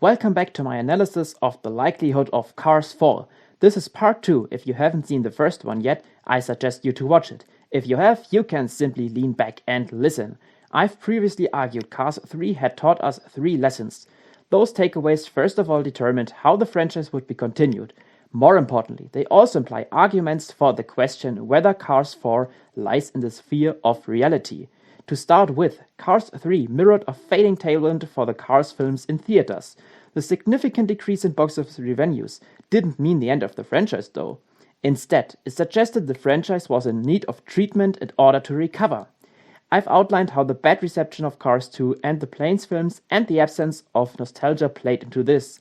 Welcome back to my analysis of the likelihood of Cars 4. This is part 2. If you haven't seen the first one yet, I suggest you to watch it. If you have, you can simply lean back and listen. I've previously argued Cars 3 had taught us 3 lessons. Those takeaways first of all determined how the franchise would be continued. More importantly, they also imply arguments for the question whether Cars 4 lies in the sphere of reality. To start with, Cars 3 mirrored a fading tailwind for the Cars films in theaters. The significant decrease in box office revenues didn't mean the end of the franchise though. Instead, it suggested the franchise was in need of treatment in order to recover. I've outlined how the bad reception of Cars 2 and the Planes films and the absence of nostalgia played into this.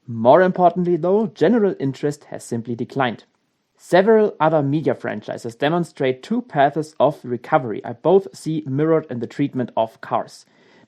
More importantly though, general interest has simply declined. Several other media franchises demonstrate 2 paths of recovery I both see mirrored in the treatment of Cars.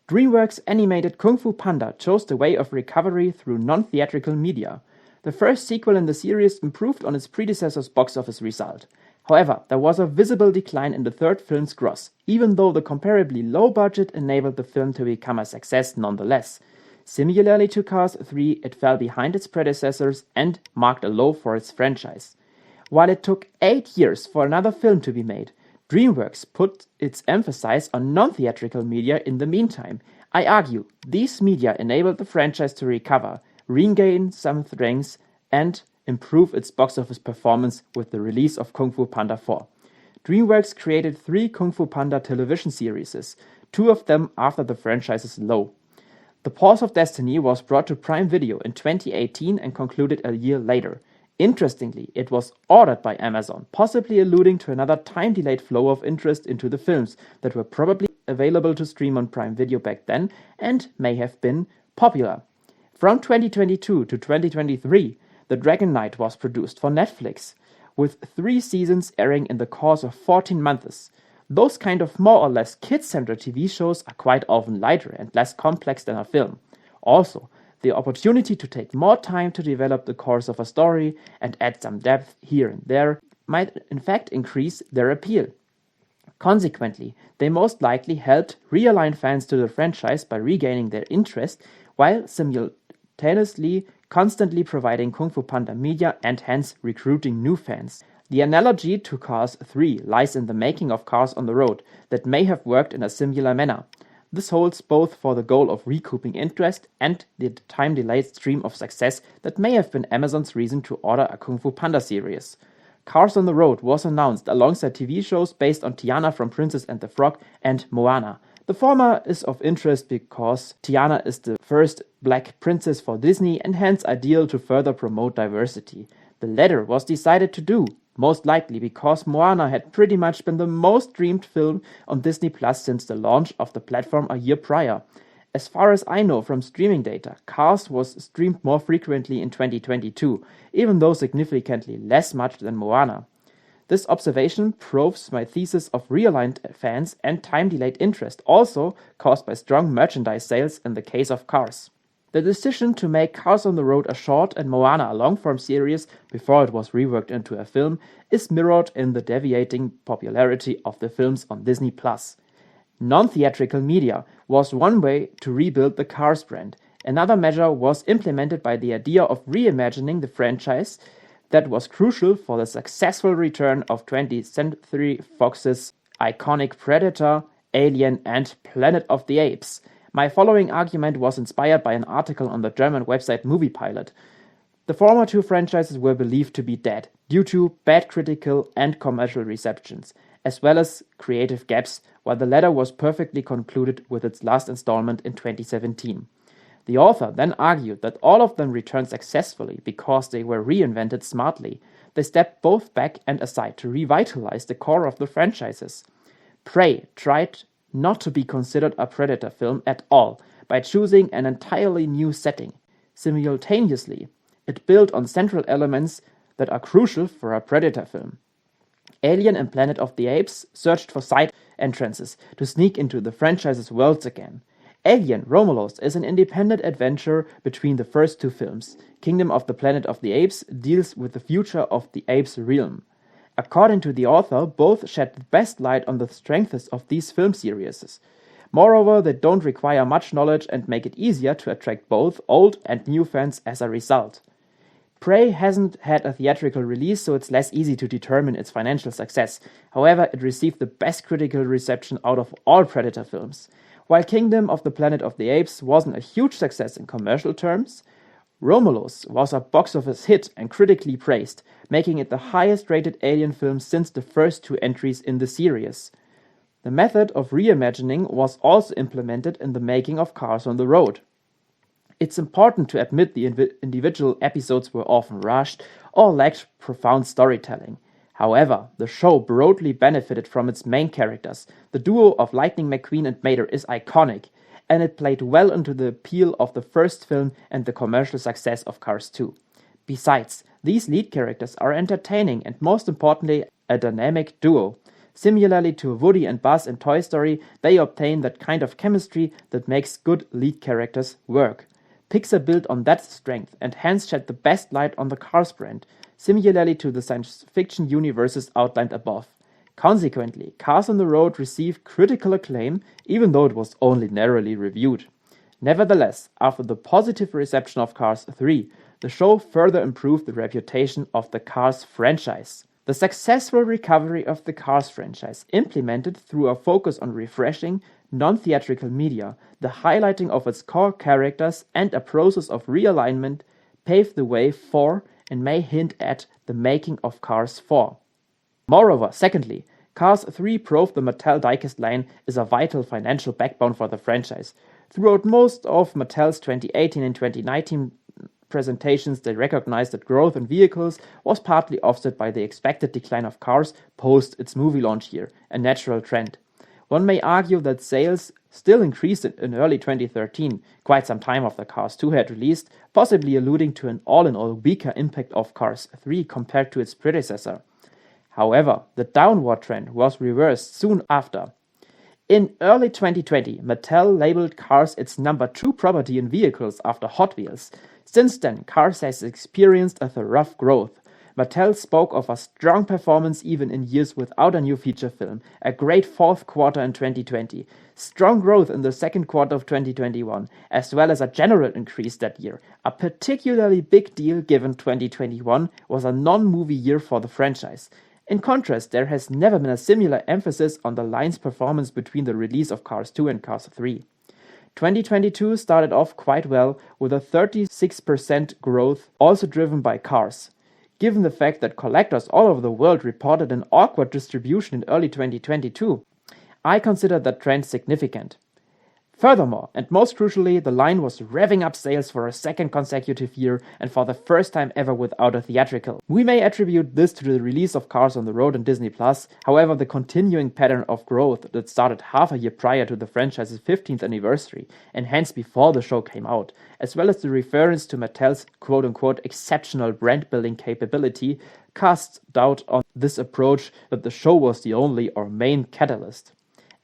DreamWorks' animated Kung Fu Panda chose the way of recovery through non-theatrical media. The first sequel in the series improved on its predecessor's box office result. However, there was a visible decline in the third film's gross, even though the comparably low budget enabled the film to become a success nonetheless. Similarly to Cars 3, it fell behind its predecessors and marked a low for its franchise. While it took 8 years for another film to be made, DreamWorks put its emphasis on non-theatrical media in the meantime. I argue these media enabled the franchise to recover, regain some strength, and improve its box office performance with the release of Kung Fu Panda 4. DreamWorks created 3 Kung Fu Panda television series, 2 of them after the franchise's low. The Paws of Destiny was brought to Prime Video in 2018 and concluded a year later. Interestingly, it was ordered by Amazon, possibly alluding to another time-delayed flow of interest into the films that were probably available to stream on Prime Video back then and may have been popular. From 2022 to 2023, The Dragon Knight was produced for Netflix, with 3 seasons airing in the course of 14 months. Those kind of more or less kid-centered TV shows are quite often lighter and less complex than a film. Also, the opportunity to take more time to develop the course of a story and add some depth here and there might in fact increase their appeal. Consequently, they most likely helped realign fans to the franchise by regaining their interest while simultaneously constantly providing Kung Fu Panda media and hence recruiting new fans. The analogy to Cars 3 lies in the making of Cars on the Road that may have worked in a similar manner. This holds both for the goal of recouping interest and the time-delayed stream of success that may have been Amazon's reason to order a Kung Fu Panda series. Cars on the Road was announced alongside TV shows based on Tiana from Princess and the Frog and Moana. The former is of interest because Tiana is the first black princess for Disney and hence ideal to further promote diversity. The latter was decided to do, most likely because Moana had pretty much been the most streamed film on Disney Plus since the launch of the platform a year prior. As far as I know from streaming data, Cars was streamed more frequently in 2022, even though significantly less much than Moana. This observation proves my thesis of realigned fans and time-delayed interest, also caused by strong merchandise sales in the case of Cars. The decision to make Cars on the Road a short and Moana a long-form series before it was reworked into a film is mirrored in the deviating popularity of the films on Disney+. Non-theatrical media was one way to rebuild the Cars brand. Another measure was implemented by the idea of reimagining the franchise that was crucial for the successful return of 20th Century Fox's iconic Predator, Alien and Planet of the Apes. My following argument was inspired by an article on the German website Movie Pilot. The former 2 franchises were believed to be dead due to bad critical and commercial receptions, as well as creative gaps, while the latter was perfectly concluded with its last installment in 2017. The author then argued that all of them returned successfully because they were reinvented smartly. They stepped both back and aside to revitalize the core of the franchises. Prey tried not to be considered a Predator film at all by choosing an entirely new setting. Simultaneously, it built on central elements that are crucial for a Predator film. Alien and Planet of the Apes searched for side entrances to sneak into the franchise's worlds again. Alien Romulus is an independent adventure between the first 2 films. Kingdom of the Planet of the Apes deals with the future of the apes realm. According to the author, both shed the best light on the strengths of these film series. Moreover, they don't require much knowledge and make it easier to attract both old and new fans as a result. Prey hasn't had a theatrical release, so it's less easy to determine its financial success. However, it received the best critical reception out of all Predator films. While Kingdom of the Planet of the Apes wasn't a huge success in commercial terms, Romulus was a box office hit and critically praised, making it the highest rated alien film since the first two entries in the series. The method of reimagining was also implemented in the making of Cars on the Road. It's important to admit the individual episodes were often rushed or lacked profound storytelling. However, the show broadly benefited from its main characters. The duo of Lightning McQueen and Mater is iconic, and it played well into the appeal of the first film and the commercial success of Cars 2. Besides, these lead characters are entertaining and most importantly, a dynamic duo. Similarly to Woody and Buzz in Toy Story, they obtain that kind of chemistry that makes good lead characters work. Pixar built on that strength and hence shed the best light on the Cars brand, similarly to the science fiction universes outlined above. Consequently, Cars on the Road received critical acclaim, even though it was only narrowly reviewed. Nevertheless, after the positive reception of Cars 3, the show further improved the reputation of the Cars franchise. The successful recovery of the Cars franchise, implemented through a focus on refreshing, non-theatrical media, the highlighting of its core characters, and a process of realignment, paved the way for and may hint at the making of Cars 4. Moreover, secondly, Cars 3 proved the Mattel diecast line is a vital financial backbone for the franchise. Throughout most of Mattel's 2018 and 2019 presentations, they recognized that growth in vehicles was partly offset by the expected decline of Cars post its movie launch year, a natural trend. One may argue that sales still increased in early 2013, quite some time after Cars 2 had released, possibly alluding to an all-in-all weaker impact of Cars 3 compared to its predecessor. However, the downward trend was reversed soon after. In early 2020, Mattel labeled Cars its number 2 property in vehicles after Hot Wheels. Since then, Cars has experienced a rough growth. Mattel spoke of a strong performance even in years without a new feature film, a great fourth quarter in 2020, strong growth in the second quarter of 2021, as well as a general increase that year. A particularly big deal given 2021 was a non-movie year for the franchise. In contrast, there has never been a similar emphasis on the line's performance between the release of Cars 2 and Cars 3. 2022 started off quite well with a 36% growth, also driven by Cars. Given the fact that collectors all over the world reported an awkward distribution in early 2022, I consider that trend significant. Furthermore, and most crucially, the line was revving up sales for a second consecutive year and for the first time ever without a theatrical. We may attribute this to the release of Cars on the Road and Disney+, however the continuing pattern of growth that started half a year prior to the franchise's 15th anniversary, and hence before the show came out, as well as the reference to Mattel's quote-unquote exceptional brand-building capability, casts doubt on this approach that the show was the only or main catalyst.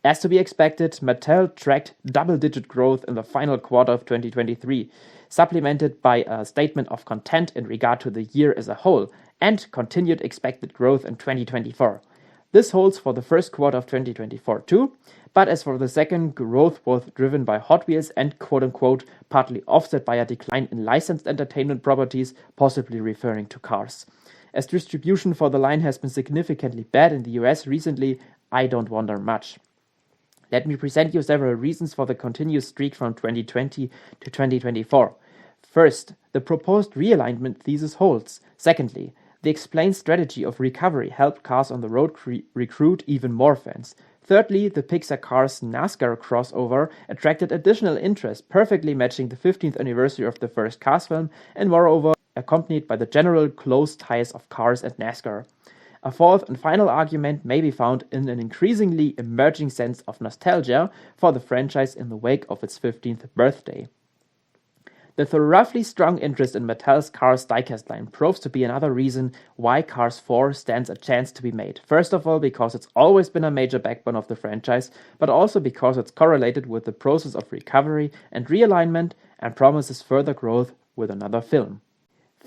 As to be expected, Mattel tracked double-digit growth in the final quarter of 2023, supplemented by a statement of content in regard to the year as a whole, and continued expected growth in 2024. This holds for the first quarter of 2024 too, but as for the second, growth was driven by Hot Wheels and quote-unquote partly offset by a decline in licensed entertainment properties, possibly referring to Cars. As distribution for the line has been significantly bad in the US recently, I don't wonder much. Let me present you several reasons for the continuous streak from 2020 to 2024. First, the proposed realignment thesis holds. Secondly, the explained strategy of recovery helped Cars on the Road recruit even more fans. Thirdly, the Pixar Cars NASCAR crossover attracted additional interest, perfectly matching the 15th anniversary of the first Cars film, and moreover accompanied by the general close ties of Cars and NASCAR. A fourth and final argument may be found in an increasingly emerging sense of nostalgia for the franchise in the wake of its 15th birthday. The thoroughly strong interest in Mattel's Cars diecast line proves to be another reason why Cars 4 stands a chance to be made. First of all, because it's always been a major backbone of the franchise, but also because it's correlated with the process of recovery and realignment and promises further growth with another film.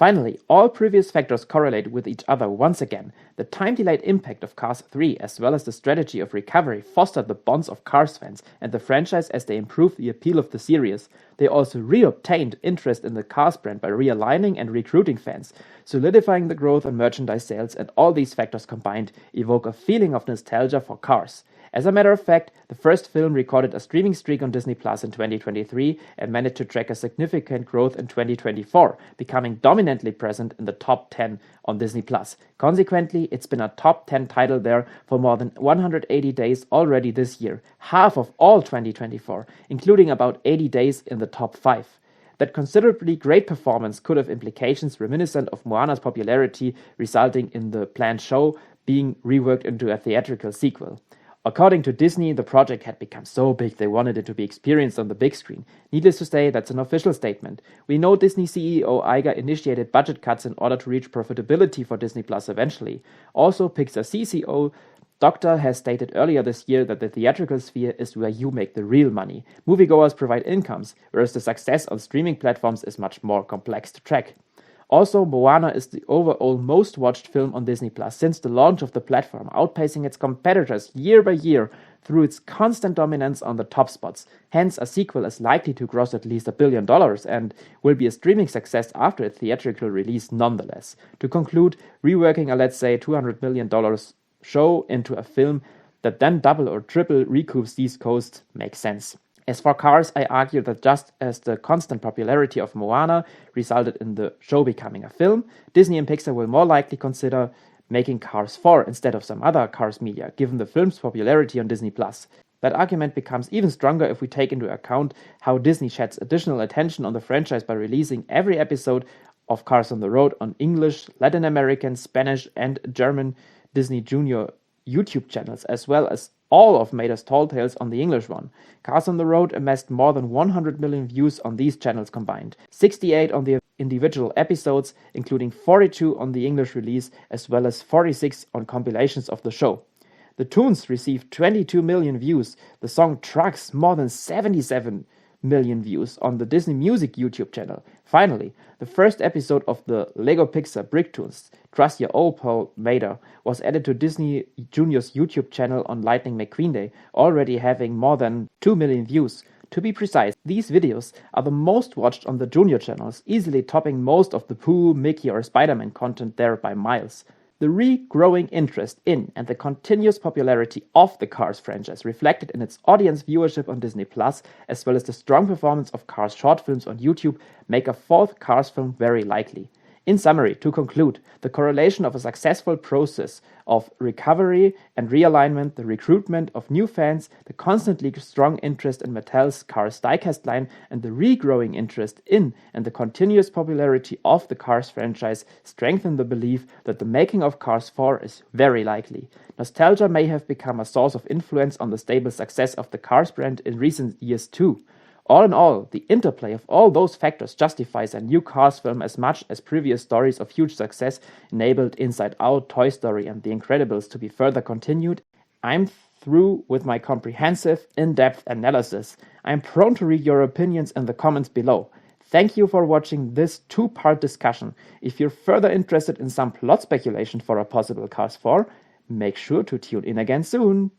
Finally, all previous factors correlate with each other once again. The time-delayed impact of Cars 3 as well as the strategy of recovery fostered the bonds of Cars fans and the franchise as they improved the appeal of the series. They also reobtained interest in the Cars brand by realigning and recruiting fans, solidifying the growth on merchandise sales, and all these factors combined evoke a feeling of nostalgia for Cars. As a matter of fact, the first film recorded a streaming streak on Disney Plus in 2023 and managed to track a significant growth in 2024, becoming dominantly present in the top 10 on Disney Plus. Consequently, it's been a top 10 title there for more than 180 days already this year, half of all 2024, including about 80 days in the top 5. That considerably great performance could have implications reminiscent of Moana's popularity, resulting in the planned show being reworked into a theatrical sequel. According to Disney, the project had become so big they wanted it to be experienced on the big screen. Needless to say, that's an official statement. We know Disney CEO Iger initiated budget cuts in order to reach profitability for Disney Plus eventually. Also, Pixar CCO Doctor has stated earlier this year that the theatrical sphere is where you make the real money. Moviegoers provide incomes, whereas the success on streaming platforms is much more complex to track. Also, Moana is the overall most watched film on Disney Plus since the launch of the platform, outpacing its competitors year by year through its constant dominance on the top spots. Hence, a sequel is likely to gross at least $1 billion and will be a streaming success after its theatrical release nonetheless. To conclude, reworking a let's say $200 million show into a film that then double or triple recoups these costs makes sense. As for Cars, I argue that just as the constant popularity of Moana resulted in the show becoming a film, Disney and Pixar will more likely consider making Cars 4 instead of some other Cars media, given the film's popularity on Disney+. That argument becomes even stronger if we take into account how Disney sheds additional attention on the franchise by releasing every episode of Cars on the Road on English, Latin American, Spanish, and German Disney Junior YouTube channels, as well as all of Mater's Tall Tales on the English one. Cars on the Road amassed more than 100 million views on these channels combined, 68 on the individual episodes, including 42 on the English release, as well as 46 on compilations of the show. The tunes received 22 million views, the song Trucks more than 77 million views on the Disney Music YouTube channel. Finally, the first episode of the Lego Pixar Brick Tunes, Trust Your Old Pal Mater, was added to Disney Junior's YouTube channel on Lightning McQueen Day, already having more than 2 million views. To be precise, these videos are the most watched on the Junior channels, easily topping most of the Pooh, Mickey or Spider-Man content there by miles. The regrowing interest in and the continuous popularity of the Cars franchise reflected in its audience viewership on Disney+, as well as the strong performance of Cars short films on YouTube, make a fourth Cars film very likely. In summary, to conclude, the correlation of a successful process of recovery and realignment, the recruitment of new fans, the constantly strong interest in Mattel's Cars diecast line, and the regrowing interest in and the continuous popularity of the Cars franchise strengthen the belief that the making of Cars 4 is very likely. Nostalgia may have become a source of influence on the stable success of the Cars brand in recent years too. All in all, the interplay of all those factors justifies a new Cars film as much as previous stories of huge success enabled Inside Out, Toy Story and The Incredibles to be further continued. I'm through with my comprehensive, in-depth analysis. I'm prone to read your opinions in the comments below. Thank you for watching this two-part discussion. If you're further interested in some plot speculation for a possible Cars 4, make sure to tune in again soon.